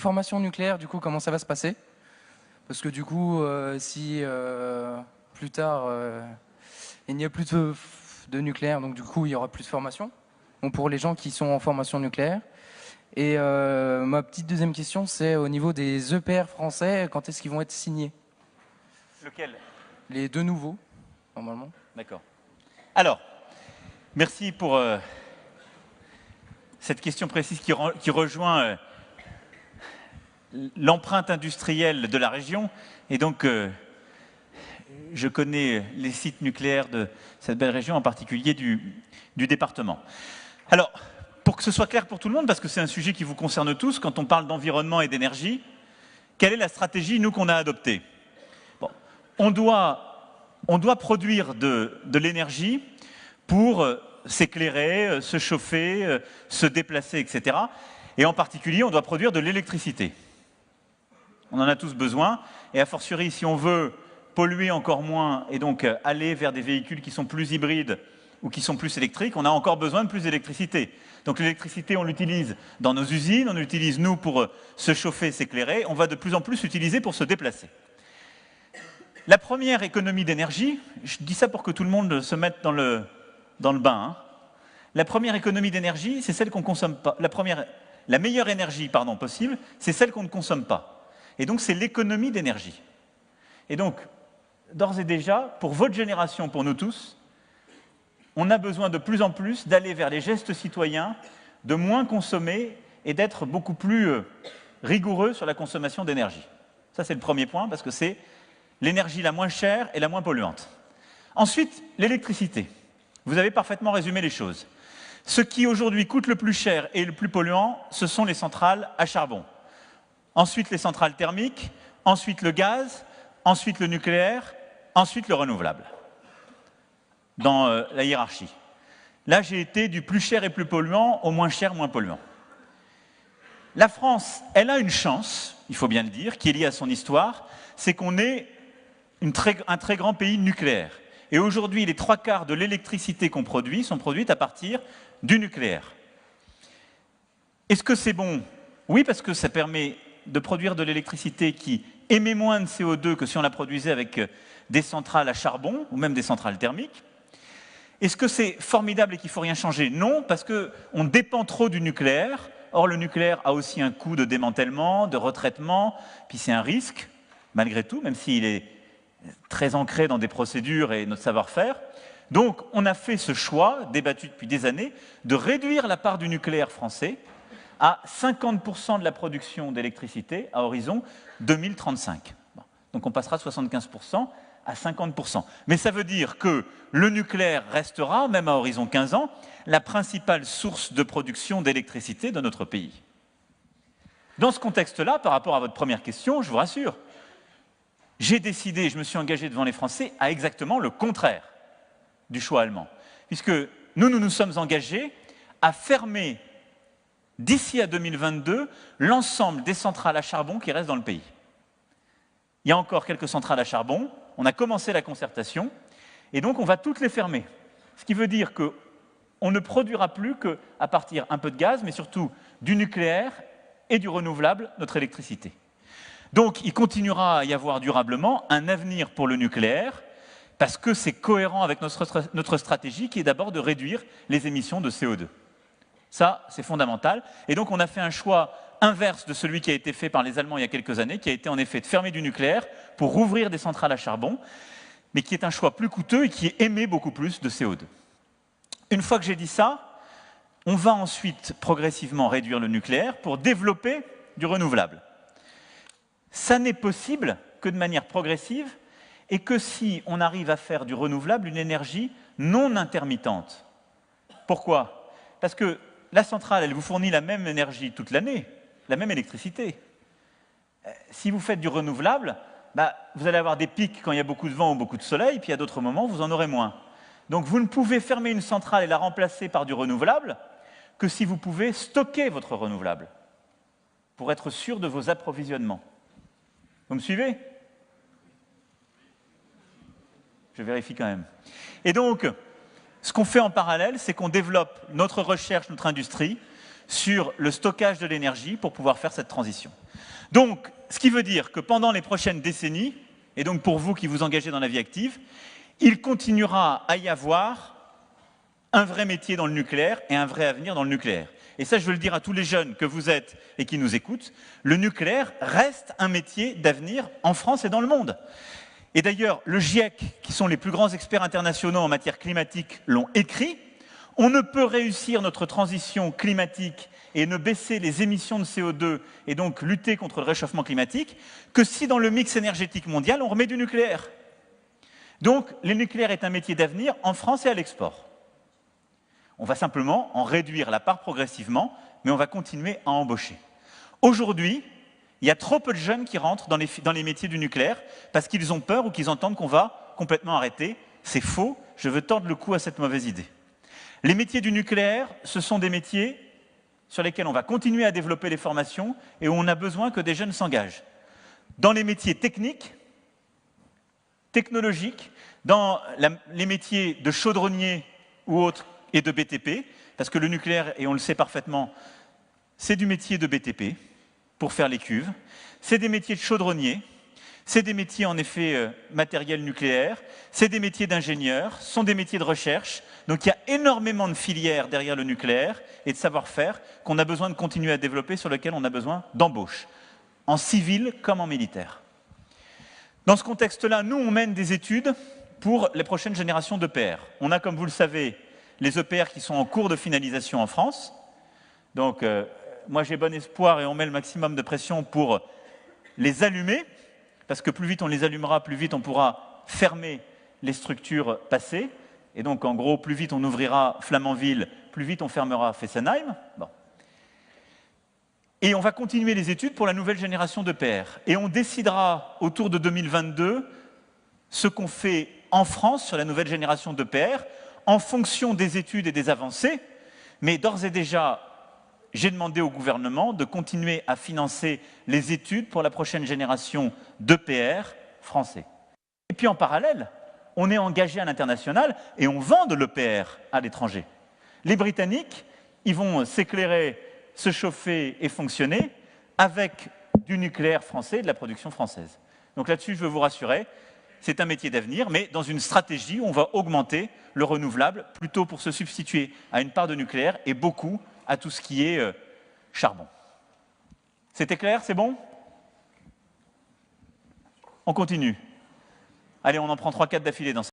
formation nucléaire, du coup, comment ça va se passer? Parce que du coup, si plus tard, il n'y a plus de nucléaire, donc du coup, il y aura plus de formation. Donc pour les gens qui sont en formation nucléaire. Et ma petite deuxième question, c'est au niveau des EPR français, quand est-ce qu'ils vont être signés? Lequel? Les deux nouveaux, normalement. D'accord. Alors, merci pour cette question précise qui rejoint l'empreinte industrielle de la région. Et donc, je connais les sites nucléaires de cette belle région, en particulier du département. Alors, pour que ce soit clair pour tout le monde, parce que c'est un sujet qui vous concerne tous, quand on parle d'environnement et d'énergie, quelle est la stratégie, nous, qu'on a adoptée? Bon, on doit produire de l'énergie pour s'éclairer, se chauffer, se déplacer, etc. Et en particulier, on doit produire de l'électricité. On en a tous besoin, et a fortiori, si on veut polluer encore moins et donc aller vers des véhicules qui sont plus hybrides ou qui sont plus électriques, on a encore besoin de plus d'électricité. Donc l'électricité, on l'utilise dans nos usines, on l'utilise, nous, pour se chauffer, s'éclairer, on va de plus en plus l'utiliser pour se déplacer. La première économie d'énergie, je dis ça pour que tout le monde se mette dans le bain, hein. La première économie d'énergie, c'est celle qu'on ne consomme pas. La meilleure énergie possible, c'est celle qu'on ne consomme pas. Et donc c'est l'économie d'énergie. Et donc, d'ores et déjà, pour votre génération, pour nous tous, on a besoin de plus en plus d'aller vers les gestes citoyens, de moins consommer et d'être beaucoup plus rigoureux sur la consommation d'énergie. Ça, c'est le premier point, parce que c'est l'énergie la moins chère et la moins polluante. Ensuite, l'électricité. Vous avez parfaitement résumé les choses. Ce qui aujourd'hui coûte le plus cher et le plus polluant, ce sont les centrales à charbon. Ensuite, les centrales thermiques, ensuite le gaz, ensuite le nucléaire, ensuite le renouvelable, dans la hiérarchie. Là, j'ai été du plus cher et plus polluant au moins cher, moins polluant. La France, elle a une chance, il faut bien le dire, qui est liée à son histoire, c'est qu'on est un très grand pays nucléaire. Et aujourd'hui, les 3/4 de l'électricité qu'on produit sont produites à partir du nucléaire. Est-ce que c'est bon? Oui, parce que ça permet de produire de l'électricité qui émet moins de CO2 que si on la produisait avec des centrales à charbon ou même des centrales thermiques. Est-ce que c'est formidable et qu'il ne faut rien changer? Non, parce qu'on dépend trop du nucléaire. Or, le nucléaire a aussi un coût de démantèlement, de retraitement, puis c'est un risque, malgré tout, même s'il est très ancré dans des procédures et notre savoir-faire. Donc, on a fait ce choix, débattu depuis des années, de réduire la part du nucléaire français à 50% de la production d'électricité à horizon 2035. Donc on passera de 75% à 50%. Mais ça veut dire que le nucléaire restera, même à horizon 15 ans, la principale source de production d'électricité de notre pays. Dans ce contexte-là, par rapport à votre première question, je vous rassure, j'ai décidé, je me suis engagé devant les Français à exactement le contraire du choix allemand. Puisque nous sommes engagés à fermer d'ici à 2022, l'ensemble des centrales à charbon qui restent dans le pays. Il y a encore quelques centrales à charbon, on a commencé la concertation, et donc on va toutes les fermer. Ce qui veut dire qu'on ne produira plus qu'à partir un peu de gaz, mais surtout du nucléaire et du renouvelable, notre électricité. Donc il continuera à y avoir durablement un avenir pour le nucléaire, parce que c'est cohérent avec notre stratégie qui est d'abord de réduire les émissions de CO2. Ça, c'est fondamental. Et donc, on a fait un choix inverse de celui qui a été fait par les Allemands il y a quelques années, qui a été en effet de fermer du nucléaire pour rouvrir des centrales à charbon, mais qui est un choix plus coûteux et qui émet beaucoup plus de CO2. Une fois que j'ai dit ça, on va ensuite progressivement réduire le nucléaire pour développer du renouvelable. Ça n'est possible que de manière progressive et que si on arrive à faire du renouvelable une énergie non intermittente. Pourquoi? Parce que la centrale, elle vous fournit la même énergie toute l'année, la même électricité. Si vous faites du renouvelable, vous allez avoir des pics quand il y a beaucoup de vent ou beaucoup de soleil, puis à d'autres moments, vous en aurez moins. Donc vous ne pouvez fermer une centrale et la remplacer par du renouvelable que si vous pouvez stocker votre renouvelable pour être sûr de vos approvisionnements. Vous me suivez? Je vérifie quand même. Et donc, ce qu'on fait en parallèle, c'est qu'on développe notre recherche, notre industrie, sur le stockage de l'énergie pour pouvoir faire cette transition. Donc, ce qui veut dire que pendant les prochaines décennies, et donc pour vous qui vous engagez dans la vie active, il continuera à y avoir un vrai métier dans le nucléaire et un vrai avenir dans le nucléaire. Et ça, je veux le dire à tous les jeunes que vous êtes et qui nous écoutent, le nucléaire reste un métier d'avenir en France et dans le monde. Et d'ailleurs, le GIEC, qui sont les plus grands experts internationaux en matière climatique, l'ont écrit. On ne peut réussir notre transition climatique et ne baisser les émissions de CO2 et donc lutter contre le réchauffement climatique que si dans le mix énergétique mondial, on remet du nucléaire. Donc, le nucléaire est un métier d'avenir en France et à l'export. On va simplement en réduire la part progressivement, mais on va continuer à embaucher. Aujourd'hui, il y a trop peu de jeunes qui rentrent dans les métiers du nucléaire parce qu'ils ont peur ou qu'ils entendent qu'on va complètement arrêter. C'est faux, je veux tordre le cou à cette mauvaise idée. Les métiers du nucléaire, ce sont des métiers sur lesquels on va continuer à développer les formations et où on a besoin que des jeunes s'engagent. Dans les métiers techniques, technologiques, dans les métiers de chaudronnier ou autres et de BTP, parce que le nucléaire, et on le sait parfaitement, c'est du métier de BTP pour faire les cuves, c'est des métiers de chaudronnier, c'est des métiers en effet matériel nucléaire, c'est des métiers d'ingénieurs, ce sont des métiers de recherche. Donc il y a énormément de filières derrière le nucléaire et de savoir-faire qu'on a besoin de continuer à développer, sur lesquels on a besoin d'embauche, en civil comme en militaire. Dans ce contexte-là, nous, on mène des études pour les prochaines générations d'EPR. On a, comme vous le savez, les EPR qui sont en cours de finalisation en France. Donc, moi, j'ai bon espoir et on met le maximum de pression pour les allumer, parce que plus vite on les allumera, plus vite on pourra fermer les structures passées. Et donc, en gros, plus vite on ouvrira Flamanville, plus vite on fermera Fessenheim. Bon. Et on va continuer les études pour la nouvelle génération d'EPR. Et on décidera, autour de 2022, ce qu'on fait en France sur la nouvelle génération d'EPR, en fonction des études et des avancées. Mais d'ores et déjà, j'ai demandé au gouvernement de continuer à financer les études pour la prochaine génération d'EPR français. Et puis en parallèle, on est engagé à l'international et on vend de l'EPR à l'étranger. Les Britanniques, ils vont s'éclairer, se chauffer et fonctionner avec du nucléaire français et de la production française. Donc là-dessus, je veux vous rassurer, c'est un métier d'avenir, mais dans une stratégie où on va augmenter le renouvelable, plutôt pour se substituer à une part de nucléaire et beaucoup à tout ce qui est charbon. C'était clair? C'est bon? On continue. Allez, on en prend 3-4 d'affilée dans ça.